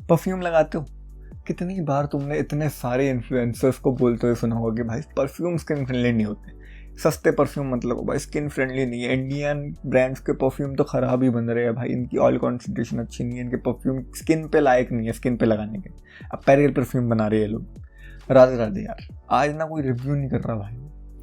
Perfume लगाते हो, कितनी बार तुमने इतने सारे इन्फ्लुएंसर्स को बोलते हुए सुना होगा कि भाई परफ्यूम स्किन फ्रेंडली नहीं होते, सस्ते परफ्यूम मतलब भाई स्किन फ्रेंडली नहीं है, इंडियन ब्रांड्स के परफ्यूम तो ख़राब ही बन रहे हैं भाई, इनकी ऑयल कॉन्सेंट्रेशन अच्छी नहीं है, इनके परफ्यूम स्किन पे लायक नहीं है स्किन पे लगाने के, अपैरल परफ्यूम बना रहे हैं लोग। राधे राधे यार, आज ना कोई रिव्यू नहीं कर रहा भाई,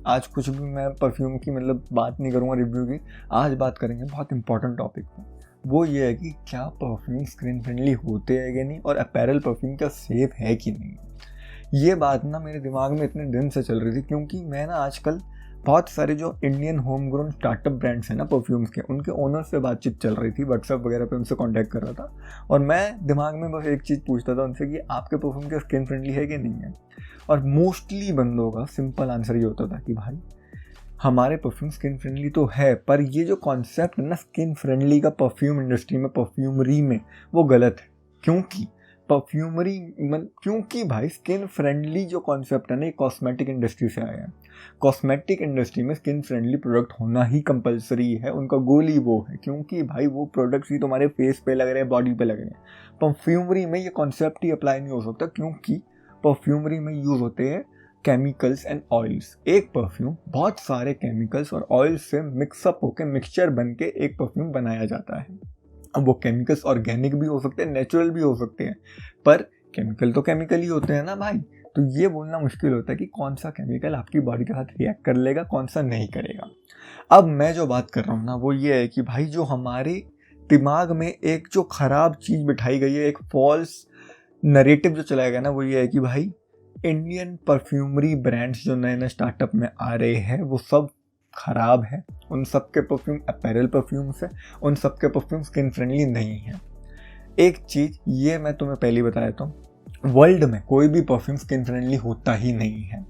आज कुछ भी मैं परफ्यूम की मतलब बात नहीं करूँगा रिव्यू की, आज बात करेंगे बहुत इंपॉर्टेंट टॉपिक पे। वो ये है कि क्या परफ्यूम स्किन फ्रेंडली होते हैं कि नहीं, और अपैरल परफ्यूम क्या सेफ है कि नहीं। ये बात ना मेरे दिमाग में इतने दिन से चल रही थी, क्योंकि मैं ना आजकल बहुत सारे जो Indian home grown startup brands हैं ना परफ्यूम्स के, उनके ओनर से बातचीत चल रही थी, व्हाट्सएप वगैरह पे उनसे कांटेक्ट कर रहा था, और मैं दिमाग में बस एक चीज़ पूछता था उनसे कि आपके परफ्यूम क्या स्किन फ्रेंडली है कि नहीं है। और मोस्टली बंदों का सिंपल आंसर ये होता था कि भाई हमारे परफ्यूम स्किन फ्रेंडली तो है, पर ये जो कॉन्सेप्ट है ना स्किन फ्रेंडली का परफ्यूम इंडस्ट्री में, परफ्यूमरी में, वो गलत है। क्योंकि भाई स्किन फ्रेंडली जो कॉन्सेप्ट है ना ये कॉस्मेटिक इंडस्ट्री से आया है। कॉस्मेटिक इंडस्ट्री में स्किन फ्रेंडली प्रोडक्ट होना ही कंपलसरी है, उनका गोल ही वो है, क्योंकि भाई वो प्रोडक्ट्स ही तुम्हारे फेस पे लग रहे हैं, बॉडी पे लग रहे हैं। परफ्यूमरी में ये कॉन्सेप्ट ही अप्लाई नहीं हो सकता, क्योंकि परफ्यूमरी में यूज़ होते हैं केमिकल्स एंड ऑयल्स। एक परफ्यूम बहुत सारे केमिकल्स और ऑयल से मिक्सअप होकर मिक्सचर बन के एक परफ्यूम बनाया जाता है। अब वो केमिकल्स ऑर्गेनिक भी हो सकते हैं, नेचुरल भी हो सकते हैं, पर केमिकल तो केमिकल ही होते हैं ना भाई। तो ये बोलना मुश्किल होता है कि कौन सा केमिकल आपकी बॉडी के साथ रिएक्ट कर लेगा, कौन सा नहीं करेगा। अब मैं जो बात कर रहा हूँ ना वो ये है कि भाई जो हमारे दिमाग में एक जो ख़राब चीज़ बिठाई गई है, एक फॉल्स नरेटिव जो चलाया गया ना, वो ये है कि भाई इंडियन परफ्यूमरी ब्रांड्स जो नए नए स्टार्टअप में आ रहे हैं वो सब ख़राब है, उन सब के परफ्यूम अपैरल परफ्यूम्स है, उन सब के परफ्यूम स्किन फ्रेंडली नहीं है। एक चीज़ ये मैं तुम्हें पहले बता देता हूँ, वर्ल्ड में कोई भी परफ्यूम स्किन फ्रेंडली होता ही नहीं है।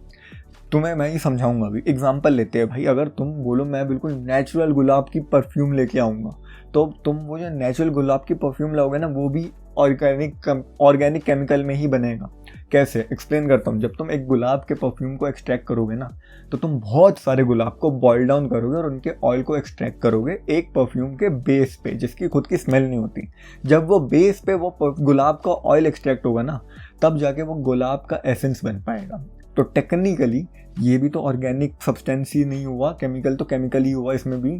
तुम्हें मैं ये समझाऊंगा अभी। एग्जांपल लेते हैं भाई, अगर तुम बोलो मैं बिल्कुल नेचुरल गुलाब की परफ्यूम लेके आऊँगा, तो तुम वो जो नेचुरल गुलाब की परफ्यूम लाओगे ना वो भी ऑर्गेनिक केमिकल में ही बनेगा। कैसे एक्सप्लेन करता हूँ। जब तुम एक गुलाब के परफ्यूम को एक्सट्रैक्ट करोगे ना, तो तुम बहुत सारे गुलाब को बॉयल डाउन करोगे और उनके ऑयल को एक्सट्रैक्ट करोगे एक परफ्यूम के बेस पे, जिसकी खुद की स्मेल नहीं होती। जब वो बेस पे वो गुलाब का ऑयल एक्सट्रैक्ट होगा ना, तब जाके वो गुलाब का एसेंस बन पाएगा। तो टेक्निकली ये भी तो ऑर्गेनिक सब्सटेंस ही नहीं हुआ, केमिकल तो केमिकल ही हुआ इसमें भी।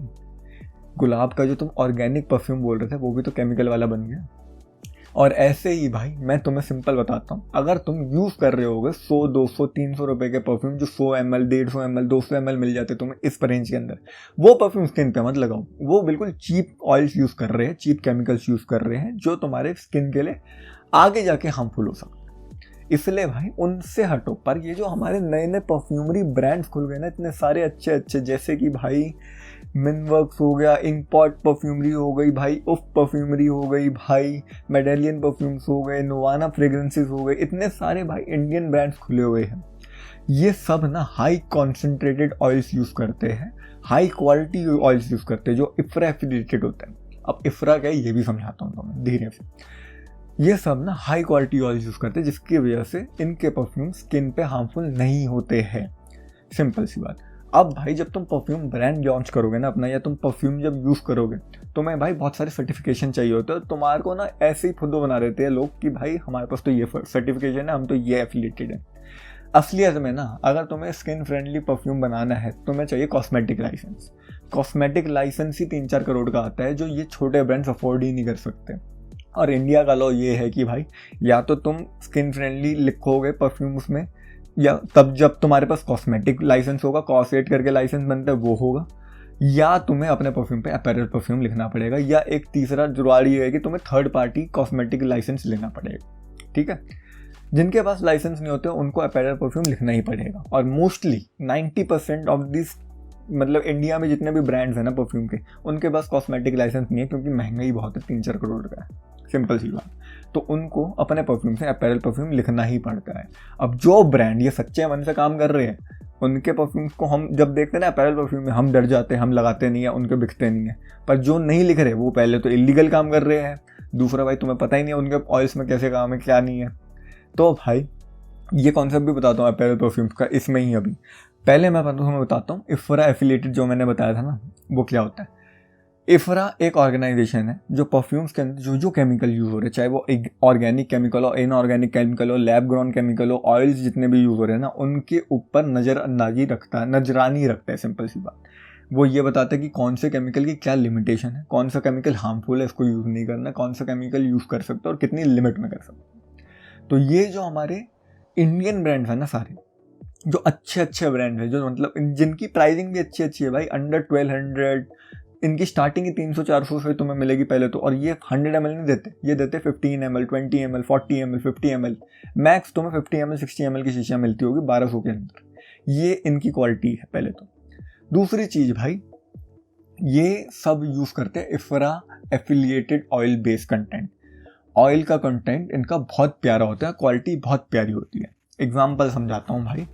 गुलाब का जो तुम ऑर्गेनिक परफ्यूम बोल रहे थे वो भी तो केमिकल वाला बन गया। और ऐसे ही भाई मैं तुम्हें सिंपल बताता हूँ, अगर तुम यूज़ कर रहे होगे 100, 200, 300 रुपए के परफ्यूम जो 100 ml, 150 ml, 200 ml मिल जाते तुम्हें इस रेंज के अंदर, वो परफ्यूम स्किन पे मत लगाओ। वो बिल्कुल चीप ऑयल्स यूज़ कर रहे हैं, चीप केमिकल्स यूज़ कर रहे हैं, जो तुम्हारे स्किन के लिए आगे जाके हार्मफुल हो सकते हैं। इसलिए भाई उनसे हटो। पर ये जो हमारे नए नए परफ्यूमरी ब्रांड्स खुल गए ना इतने सारे अच्छे अच्छे, जैसे कि भाई मिनवर्क्स हो गया, इंकपॉट परफ्यूमरी हो गई भाई, उफ परफ्यूमरी हो गई भाई, मेडेलियन परफ्यूम्स हो गए, नोवाना फ्रेग्रेंसेस हो गए, इतने सारे भाई इंडियन ब्रांड्स खुले हुए हैं। ये सब ना हाई कॉन्सेंट्रेटेड ऑयल्स यूज़ करते हैं, हाई क्वालिटी ऑयल्स यूज़ करते हैं जो इफ्रा एफिलिएटेड होता है। अब इफ्रा क्या है ये भी समझाता हूँ तुम्हें धीरे से। ये सब ना हाई क्वालिटी ऑयल्स यूज़ करते हैं, जिसकी वजह से इनके परफ्यूम स्किन पे हार्मफुल नहीं होते हैं। सिंपल सी बात। अब भाई जब तुम परफ्यूम ब्रांड लॉन्च करोगे ना अपना, या तुम परफ्यूम जब यूज़ करोगे, तुम्हें भाई बहुत सारे सर्टिफिकेशन चाहिए होते हैं। तुम्हारे को ना ऐसे ही फुद्दू बना देते हैं लोग कि भाई हमारे पास तो ये सर्टिफिकेशन है, हम तो ये एफिलिएटेड है। असलियत में ना अगर तुम्हें स्किन फ्रेंडली परफ्यूम बनाना है तुम्हें चाहिए कॉस्मेटिक लाइसेंस। कॉस्मेटिक लाइसेंस ही 3-4 करोड़ का आता है, जो ये छोटे ब्रांड्स अफोर्ड ही नहीं कर सकते। और इंडिया का लॉ ये है कि भाई या तो तुम स्किन फ्रेंडली लिखोगे परफ्यूम उसमें, या तब जब तुम्हारे पास कॉस्मेटिक लाइसेंस होगा, कॉस8 करके लाइसेंस बनता है वो होगा, या तुम्हें अपने परफ्यूम पे अपैरल परफ्यूम लिखना पड़ेगा, या एक तीसरा जुगाड़ ये है कि तुम्हें थर्ड पार्टी कॉस्मेटिक लाइसेंस लेना पड़ेगा। ठीक है, जिनके पास लाइसेंस नहीं होते उनको अपैरल परफ्यूम लिखना ही पड़ेगा। और मोस्टली 90% ऑफ दिस मतलब इंडिया में जितने भी ब्रांड्स हैं ना परफ्यूम के, उनके पास कॉस्मेटिक लाइसेंस नहीं है, क्योंकि महंगा ही बहुत है, 3-4 करोड़ का है। सिंपल सी बात। तो उनको अपने परफ्यूम से अपैरल परफ्यूम लिखना ही पड़ता है। अब जो ब्रांड ये सच्चे मन से काम कर रहे हैं, उनके परफ्यूम्स को हम जब देखते हैं ना अपैरल परफ्यूम में, हम डर जाते हैं, हम लगाते नहीं है, उनके बिकते नहीं है। पर जो नहीं लिख रहे वो पहले तो इलीगल काम कर रहे हैं, दूसरा भाई तुम्हें पता ही नहीं है उनके ऑयल्स में कैसे काम है क्या नहीं है। तो भाई ये कॉन्सेप्ट भी बताता हूँ अपैरल परफ्यूम्स का इसमें ही। अभी पहले मैं तुम्हें बताता हूँ इफ्रा एफिलिएटेड जो मैंने बताया था ना वो क्या होता है। इफ्रा एक ऑर्गेनाइजेशन है जो परफ्यूम्स के अंदर जो जो केमिकल यूज़ हो रहे हैं, चाहे वो ऑर्गेनिक केमिकल हो, इनऑर्गेनिक केमिकल हो, लैब ग्रोन केमिकल हो, ऑयल्स जितने भी यूज़ हो रहे हैं ना, उनके ऊपर नज़रानी रखता है। सिंपल सी बात, वो ये बताता है कि कौन से केमिकल की क्या लिमिटेशन है, कौन सा केमिकल हार्मफुल है, इसको यूज़ नहीं करना, कौन सा केमिकल यूज़ कर सकते हो और कितनी लिमिट में कर सकते हो। तो ये जो हमारे इंडियन ब्रांड्स हैं ना, सारे जो अच्छे ब्रांड है, जो मतलब जिनकी प्राइसिंग भी अच्छी है भाई, अंडर 1200, इनकी स्टार्टिंग ही 300-400 से तुम्हें मिलेगी पहले तो। और ये 100 ml नहीं देते, ये देते 15 ml, 20 ml, 40 ml, 50 ml, max तुम्हें 50 ml, 60 ml की शीशियाँ मिलती होगी 1200 के अंदर। ये इनकी क्वालिटी है पहले तो। दूसरी चीज़ भाई, ये सब यूज़ करते हैं इफ्रा affiliated oil based content. Oil का कंटेंट इनका बहुत प्यारा होता है, क्वालिटी बहुत प्यारी होती है। एग्जाम्पल समझाता हूँ भाई,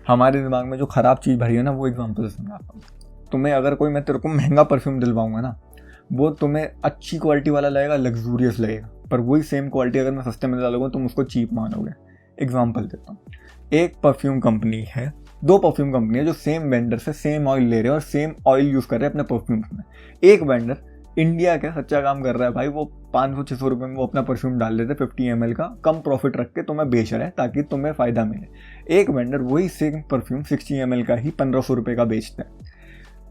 हमारे दिमाग में जो ख़राब चीज़ भरी है ना, वो एग्जाम्पल समझाता हूँ तुम्हें। अगर कोई मैं तेरे को महंगा परफ्यूम दिलवाऊंगा ना, वो तुम्हें अच्छी क्वालिटी वाला लगेगा, लग्जूरियस लगेगा, पर वही सेम क्वालिटी अगर मैं सस्ते में डालूंगा तुम उसको चीप मानोगे। एग्जाम्पल देता हूँ, एक परफ्यूम कंपनी है, 2 परफ्यूम कंपनी है जो सेम वेंडर से सेम ऑयल ले रहे हैं और सेम ऑयल यूज़ कर रहे हैं अपने परफ्यूम्स में। एक वेंडर इंडिया का सच्चा काम कर रहा है भाई, वो 500-600 रुपये में वो अपना परफ्यूम डाल देते 50 ml का, कम प्रॉफिट रख के तुम्हें बेच रहा है ताकि तुम्हें फ़ायदा मिले। एक वेंडर वही सेम परफ्यूम 60 ml का ही 1500 रुपये का बेचता है।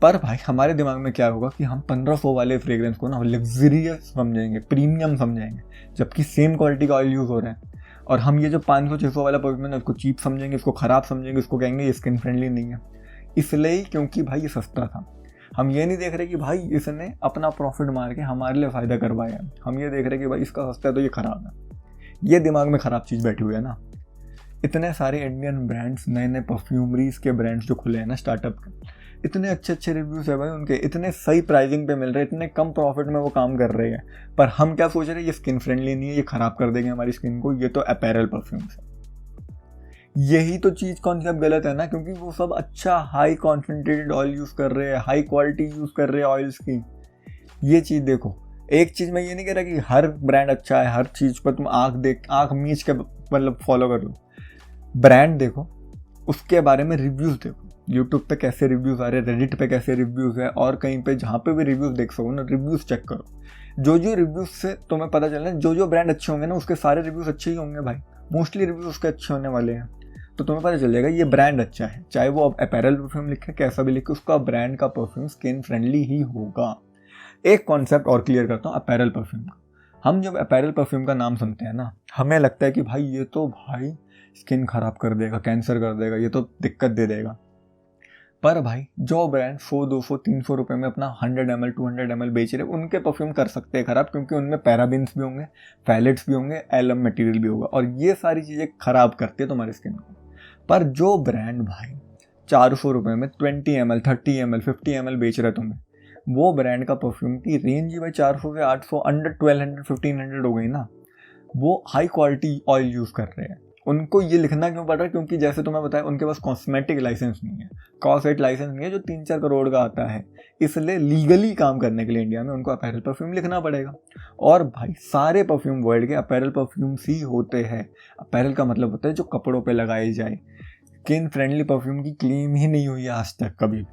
पर भाई हमारे दिमाग में क्या होगा कि हम 1500 वाले फ्रेग्रेंस को ना लग्जरियस समझेंगे, प्रीमियम समझेंगे, जबकि सेम क्वालिटी का ऑयल यूज़ हो रहा है। और हम ये जो 500-600 वाला परफ्यूम है उसको चीप समझेंगे, इसको ख़राब समझेंगे, इसको कहेंगे ये स्किन फ्रेंडली नहीं है, इसलिए क्योंकि भाई ये सस्ता था। हम ये नहीं देख रहे कि भाई इसने अपना प्रॉफिट मार के हमारे लिए फ़ायदा करवाया, हम ये देख रहे कि भाई इसका सस्ता है तो ये ख़राब है। ये दिमाग में ख़राब चीज़ बैठी हुई है ना। इतने सारे इंडियन ब्रांड्स, नए परफ्यूमरीज के ब्रांड्स जो खुले हैं ना स्टार्टअप के, इतने अच्छे रिव्यूज़ है भाई उनके, इतने सही प्राइसिंग पे मिल रहे हैं, इतने कम प्रॉफिट में वो काम कर रहे हैं। पर हम क्या सोच रहे हैं, ये स्किन फ्रेंडली नहीं है, ये ख़राब कर देंगे हमारी स्किन को, ये तो अपैरल परफ्यूम्स है। यही तो चीज़ कॉन्सेप्ट गलत है ना, क्योंकि वो सब अच्छा हाई कॉन्सेंट्रेटेड ऑयल यूज़ कर रहे हैं, हाई क्वालिटी यूज़ कर रहे हैं ऑयल्स की। ये चीज़ देखो, एक चीज़ मैं ये नहीं कह रहा कि हर ब्रांड अच्छा है, हर चीज़ पर तुम आँख मीच के मतलब फॉलो कर लो। ब्रांड देखो, उसके बारे में रिव्यूज़ देखो, यूट्यूब पे कैसे रिव्यूज़ आ रहे हैं, रेडिट पे कैसे रिव्यूज़ है, और कहीं पे जहाँ पे भी रिव्यूज़ देख सको ना, रिव्यूज़ चेक करो। जो रिव्यूज़ से तुम्हें पता चलना, जो ब्रांड अच्छे होंगे ना उसके सारे रिव्यूज़ अच्छे ही होंगे भाई, मोस्टली रिव्यूज़ उसके अच्छे होने वाले हैं। तो तुम्हें पता चल जाएगा ये ब्रांड अच्छा है, चाहे वो अपैरल परफ्यूम लिखे, कैसा भी लिखे, उसका ब्रांड का परफ्यूम स्किन फ्रेंडली ही होगा। एक कॉन्सेप्ट और क्लियर करता हूँ अपैरल परफ्यूम का। हम जब अपैरल परफ्यूम का नाम सुनते हैं ना, हमें लगता है कि भाई ये तो भाई स्किन खराब कर देगा, कैंसर कर देगा, ये तो दिक्कत दे देगा। पर भाई जो ब्रांड 100, 200, 300 रुपये में अपना 100 ml, 200 ml बेच रहे, उनके परफ्यूम कर सकते हैं ख़राब, क्योंकि उनमें पैराबिन्स भी होंगे, फैलेट्स भी होंगे, एलम मटेरियल भी होगा, और ये सारी चीज़ें ख़राब करती है तुम्हारी स्किन को। पर जो ब्रांड भाई 400 रुपये में 20 ml, 30 ml, 50 ml बेच रहा है तुम्हें, वो ब्रांड का परफ्यूम की रेंज ही भाई 400 से 800, अंडर 1200, 1500 हो गई ना। वो हाई क्वालिटी ऑयल यूज़ कर रहे हैं। उनको ये लिखना क्यों पड़ रहा है, क्योंकि जैसे तुम्हें बताया उनके पास कॉस्मेटिक लाइसेंस नहीं है, कॉस्मेट लाइसेंस नहीं है जो 3-4 करोड़ का आता है, इसलिए लीगली काम करने के लिए इंडिया में उनको अपैरल परफ्यूम लिखना पड़ेगा। और भाई सारे परफ्यूम वर्ल्ड के अपैरल परफ्यूम्स ही होते हैं। अपैरल का मतलब होता है जो कपड़ों पे लगाए जाए। स्किन फ्रेंडली परफ्यूम की क्लेम ही नहीं हुई है आज तक कभी।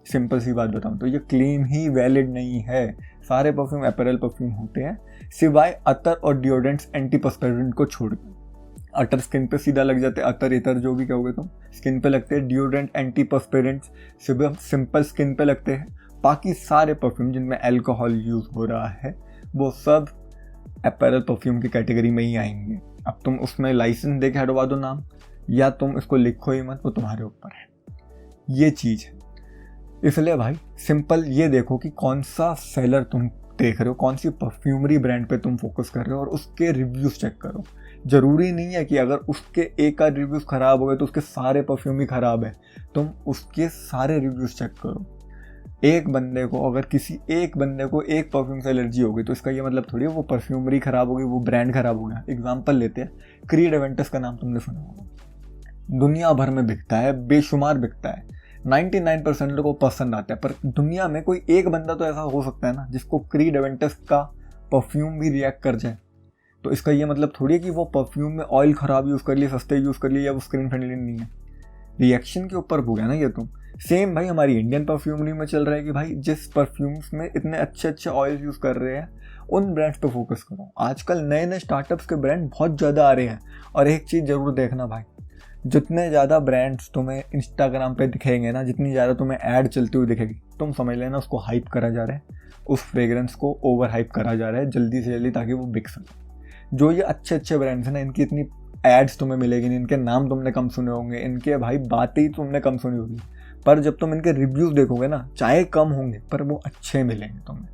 सिंपल सी बात बताऊँ तो ये क्लेम ही वैलिड नहीं है। सारे परफ्यूम अपैरल परफ्यूम होते हैं, सिवाय अतर और डिओड्रेंट्स एंटीपर्स्पिरेंट को छोड़कर। अतर स्किन पे सीधा लग जाते हैं, अतर इतर जो भी कहोगे तुम स्किन पे लगते हैं, डिओड्रेंट एंटीपर्स्पिरेंट्स सिंपल स्किन पे लगते हैं। बाकी सारे परफ्यूम जिनमें अल्कोहल यूज़ हो रहा है वो सब अपैरल परफ्यूम की कैटेगरी में ही आएंगे। अब तुम उसमें लाइसेंस दे के हटवा दो नाम, या तुम इसको लिखो ही मत, वो तुम्हारे ऊपर है। ये चीज़ है। इसलिए भाई सिंपल ये देखो कि कौन सा सेलर तुम देख रहे हो, कौन सी परफ्यूमरी ब्रांड पे तुम फोकस कर रहे हो, और उसके रिव्यूज़ चेक करो। ज़रूरी नहीं है कि अगर उसके एक आध रिव्यूज़ ख़राब हो गए तो उसके सारे परफ्यूम ही ख़राब है। तुम उसके सारे रिव्यूज़ चेक करो। एक बंदे को अगर किसी एक बंदे को एक परफ्यूम से एलर्जी हो गई तो इसका ये मतलब थोड़ी है वो परफ्यूमरी ख़राब हो गई, वो ब्रांड ख़राब हो गया। एग्जाम्पल लेते हैं, क्रीड एवेंटस का नाम तुमने सुना होगा, दुनिया भर में बिकता है, बेशुमार बिकता है, 99% लोगों को पसंद आता है। पर दुनिया में कोई एक बंदा तो ऐसा हो सकता है ना जिसको क्रीड एवेंटस का परफ्यूम भी रिएक्ट कर जाए। तो इसका ये मतलब थोड़ी है कि वो परफ्यूम में ऑयल ख़राब यूज़ कर लिए, सस्ते यूज़ कर लिए, या वो स्किन फ्रेंडली नहीं है। रिएक्शन के ऊपर हो गया ना ये तुम। सेम भाई हमारी इंडियन परफ्यूमरी में चल रहा है कि भाई जिस परफ्यूम्स में इतने अच्छे अच्छे ऑयल यूज़ कर रहे हैं उन ब्रांड्स पे फोकस करो। आजकल नए नए स्टार्टअप्स के ब्रांड बहुत ज़्यादा आ रहे हैं। और एक चीज़ ज़रूर देखना भाई, जितने ज़्यादा ब्रांड्स तुम्हें इंस्टाग्राम पे दिखेंगे ना, जितनी ज़्यादा तुम्हें ऐड चलती हुई दिखेगी, तुम समझ लेना उसको हाइप करा जा रहा है, उस फ्रेग्रेंस को ओवर हाइप करा जा रहा है जल्दी से जल्दी, ताकि वो बिक सके। जो ये अच्छे अच्छे ब्रांड्स हैं ना, इनकी इतनी एड्स तुम्हें मिलेगी नहीं, इनके नाम तुमने कम सुने होंगे, इनके भाई बातें ही तुमने कम सुनी होगी, पर जब तुम इनके रिव्यूज़ देखोगे ना, चाहे कम होंगे पर वो अच्छे मिलेंगे तुम्हें।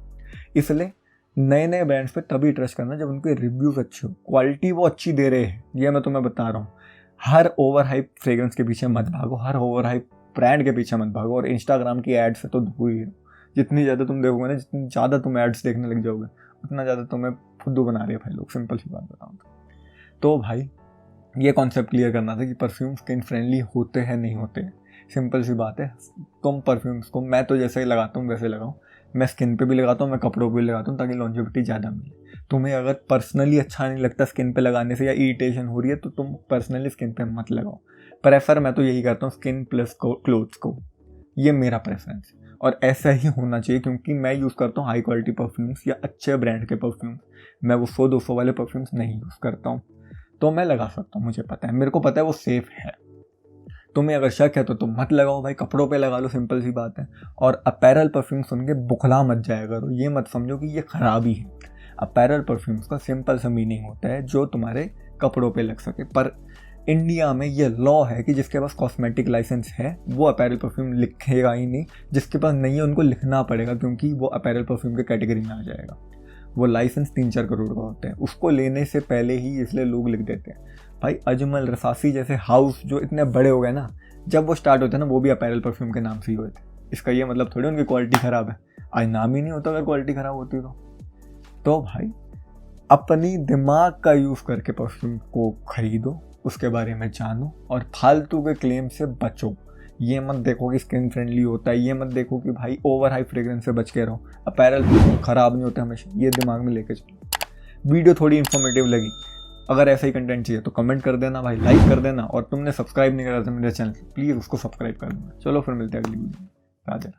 इसलिए नए नए ब्रांड्स पे तभी ट्रस्ट करना जब उनके रिव्यूज़ अच्छे हो, क्वालिटी वो अच्छी दे रहे हैं, ये मैं तुम्हें बता रहा हूँ। हर ओवर हाइप फ्रेग्रेंस के पीछे मत भागो, हर ओवर हाइप ब्रांड के पीछे मत भागो, और इंस्टाग्राम की एड्स से तो दूर ही रहो। जितनी ज़्यादा तुम देखोगे ना, जितनी ज़्यादा तुम एड्स देखने लग जाओगे, उतना ज़्यादा तुम्हें फुद्दू बना रहे हैं भाई लोग, सिंपल सी बात बताऊँ तो भाई ये कॉन्सेप्ट क्लियर करना था कि परफ्यूम स्किन फ्रेंडली होते हैं नहीं होते हैं। सिंपल सी बात है, तुम परफ्यूम्स को, मैं तो जैसे ही लगाता हूँ वैसे लगाओ, मैं स्किन पे भी लगाता हूँ, मैं कपड़ों पे भी लगाता हूँ, ताकि लॉन्जेविटी ज़्यादा मिले। तुम्हें अगर पर्सनली अच्छा नहीं लगता स्किन पे लगाने से या इरिटेशन हो रही है, तो तुम पर्सनली स्किन पे मत लगाओ। प्रेफर मैं तो यही करता हूँ, स्किन प्लस क्लोथ्स को, ये मेरा प्रेफरेंस है और ऐसा ही होना चाहिए, क्योंकि मैं यूज़ करता हूँ हाई क्वालिटी परफ्यूम्स या अच्छे ब्रांड के परफ्यूम्स। मैं वो 100-200 वाले परफ्यूम्स नहीं यूज़ करता हूँ, तो मैं लगा सकता हूँ, मुझे पता है, मेरे को पता है वो सेफ़ है। तुम्हें अगर शक है तो तुम मत लगाओ भाई, कपड़ों पे लगा लो, सिंपल सी बात है। और अपैरल परफ्यूम सुन के बुखला मत जाया करो, ये मत समझो कि ये खराबी है। अपैरल परफ्यूम्स का सिंपल सा मीनिंग होता है जो तुम्हारे कपड़ों पे लग सके। पर इंडिया में ये लॉ है कि जिसके पास कॉस्मेटिक लाइसेंस है वो अपैरल परफ्यूम लिखेगा ही नहीं, जिसके पास नहीं है उनको लिखना पड़ेगा, क्योंकि वो अपैरल परफ्यूम के कैटेगरी में आ जाएगा। वो लाइसेंस 3-4 करोड़ का होता है, उसको लेने से पहले ही इसलिए लोग लिख देते हैं। भाई अजमल रसासी जैसे हाउस जो इतने बड़े हो गए ना, जब वो स्टार्ट होते हैं ना, वो भी अपैरल परफ्यूम के नाम से ही हुए थे। इसका ये मतलब थोड़ी उनकी क्वालिटी ख़राब है, आज नाम ही नहीं होता अगर क्वालिटी ख़राब होती तो भाई अपनी दिमाग का यूज़ करके परफ्यूम को खरीदो, उसके बारे में जानो और फालतू के क्लेम से बचो। ये मत देखो कि स्किन फ्रेंडली होता है, ये मत देखो कि भाई ओवर हाई फ्रेग्रेंस से बच के रहो, अपैरल ख़राब नहीं होते हमेशा, ये दिमाग में लेके चलो। वीडियो थोड़ी इन्फॉर्मेटिव लगी, अगर ऐसा ही कंटेंट चाहिए तो कमेंट कर देना भाई, लाइक कर देना, और तुमने सब्सक्राइब नहीं करा था मेरे चैनल प्लीज़ उसको सब्सक्राइब कर देना। चलो फिर मिलते हैं अगली वीडियो में। राधे।